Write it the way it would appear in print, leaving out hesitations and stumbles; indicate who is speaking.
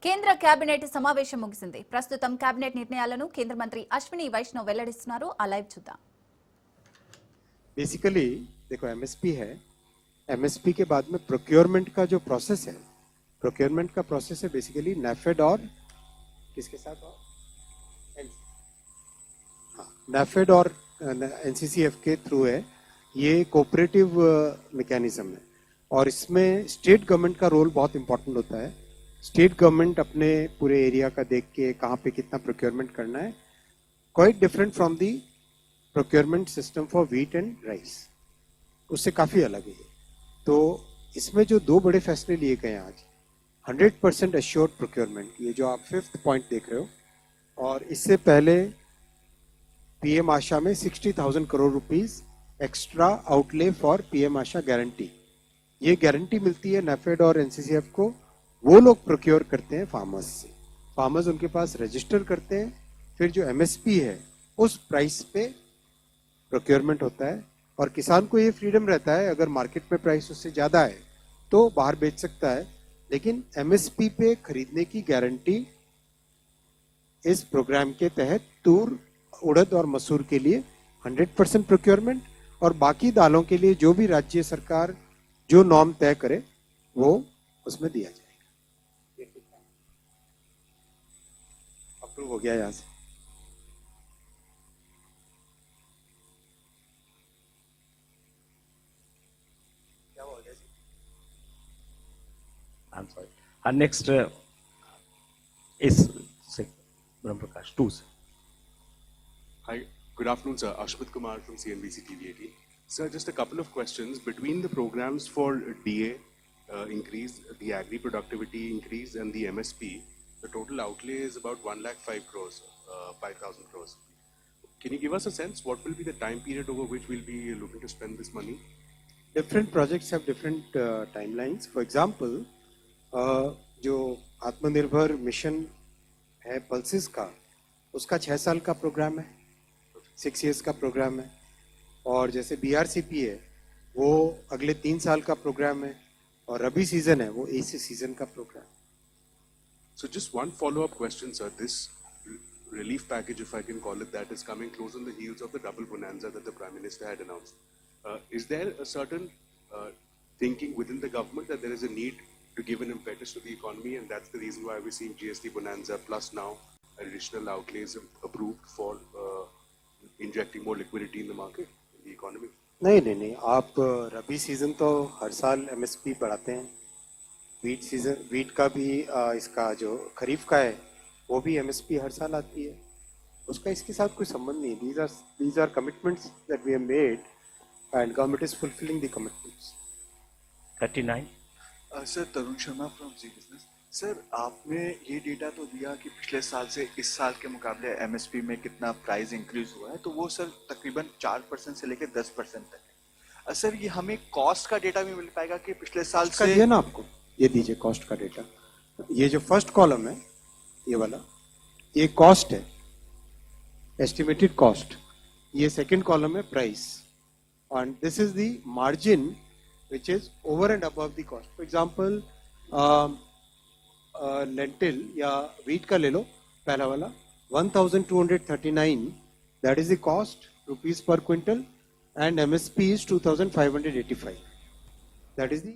Speaker 1: కేంద్ర కేబినెట్ సమావేశం ముగిసింది. ప్రస్తుతం కేబినెట్ నిర్ణయాలను కేంద్ర మంత్రి అశ్విని వైష్ణవ్ వెల్లడిస్తున్నారు. ఆ లైవ్ చూద్దాం.
Speaker 2: बेसिकली देखो एमएसपी है, एमएसपी के बाद में प्रोक्योरमेंट का जो प्रोसेस है, प्रोक्योरमेंट का प्रोसेस है बेसिकली नेफेड और किसके साथ और नेफेड और एनसीसीएफ के थ्रू है. ये कोऑपरेटिव मैकेनिज्म है और इसमें स्टेट गवर्नमेंट का रोल बहुत इंपॉर्टेंट होता है. स्टेट गवर्नमेंट अपने पूरे एरिया का देख के कहाँ पे कितना प्रोक्योरमेंट करना है, quite different from the procurement system for wheat and rice, उससे काफ़ी अलग है. तो इसमें जो दो बड़े फैसले लिए गए आज, 100% एश्योर्ड प्रोक्योरमेंट, ये जो आप 5th पॉइंट देख रहे हो, और इससे पहले पीएम आशा में 60,000 crore rupees extra outlay for PM Asha guarantee. ये गारंटी मिलती है नेफेड और एनसीसीएफ को. वो लोग प्रोक्योर करते हैं फार्मर्स से, फार्मर्स उनके पास रजिस्टर करते हैं, फिर जो एमएसपी है उस प्राइस पे प्रोक्योरमेंट होता है और किसान को ये फ्रीडम रहता है अगर मार्केट में प्राइस उससे ज़्यादा है तो बाहर बेच सकता है, लेकिन एमएसपी पे खरीदने की गारंटी इस प्रोग्राम के तहत तूर, उड़द और मसूर के लिए 100% प्रोक्योरमेंट, और बाकी दालों के लिए जो भी राज्य सरकार जो नॉर्म तय करे वो उसमें दिया जाएगा. अप्रूव हो गया यहाँ से.
Speaker 3: I'm sorry. Our next is Brahm Prakash 2.
Speaker 4: Hi, good afternoon, sir. Ashwat Kumar from CNBC TV18. Sir, just a couple of questions. Between the programs for DA increase, the agri productivity increase, and the MSP, the total outlay is about 1,05,000 crores, 5,000 crores. Can you give us a sense what will be the time period over which we'll be looking to spend this money?
Speaker 2: Different projects have different timelines. For example, जो आत्मनिर्भर mission है pulses का, उसका 6 साल का programme है, 6 years का programme है. और जैसे बीआरसीपी है वो अगले 3 साल का प्रोग्राम है, और रबी सीजन है वो एसी सीजन का programme.
Speaker 4: So just one follow-up question, sir. This relief package, if I can call it that, is coming close on the heels of the double bonanza that the Prime Minister had announced. Is there a certain thinking within the government that there is a need to give an impetus to the economy, and that's the reason why we're seeing GST bonanza plus now additional outlays approved for injecting more liquidity in the market, in the economy?
Speaker 2: नहीं, आप रबी season तो हर साल MSP बढ़ाते हैं. Wheat season, wheat का भी इसका जो खरीफ का है वो भी एमएसपी हर साल आती है, उसका इसके साथ कोई संबंध नहीं. these are commitments that we have made and government is fulfilling the commitments.
Speaker 3: 39.
Speaker 5: Sir, Tarun Sharma from Zee business. Sir, आपने ये डेटा तो दिया कि पिछले साल से इस साल के मुकाबले एमएसपी में कितना प्राइस इंक्रीज हुआ है, तो वो सर तकरीबन 4% से लेकर 10% तक है. सर, ये हमें कॉस्ट का डेटा भी मिल पाएगा कि पिछले साल से
Speaker 2: दिया ना आपको, ये दीजिए कॉस्ट का डेटा. ये जो फर्स्ट कॉलम है ये वाला, ये कॉस्ट है, एस्टिमेटेड कॉस्ट. ये सेकंड कॉलम है price, and this is the margin which is over and above the cost. For example, lentil या wheat का ले लो, पहला वाला 1,239, that is the cost rupees per quintal, and MSP is 2,585. That is the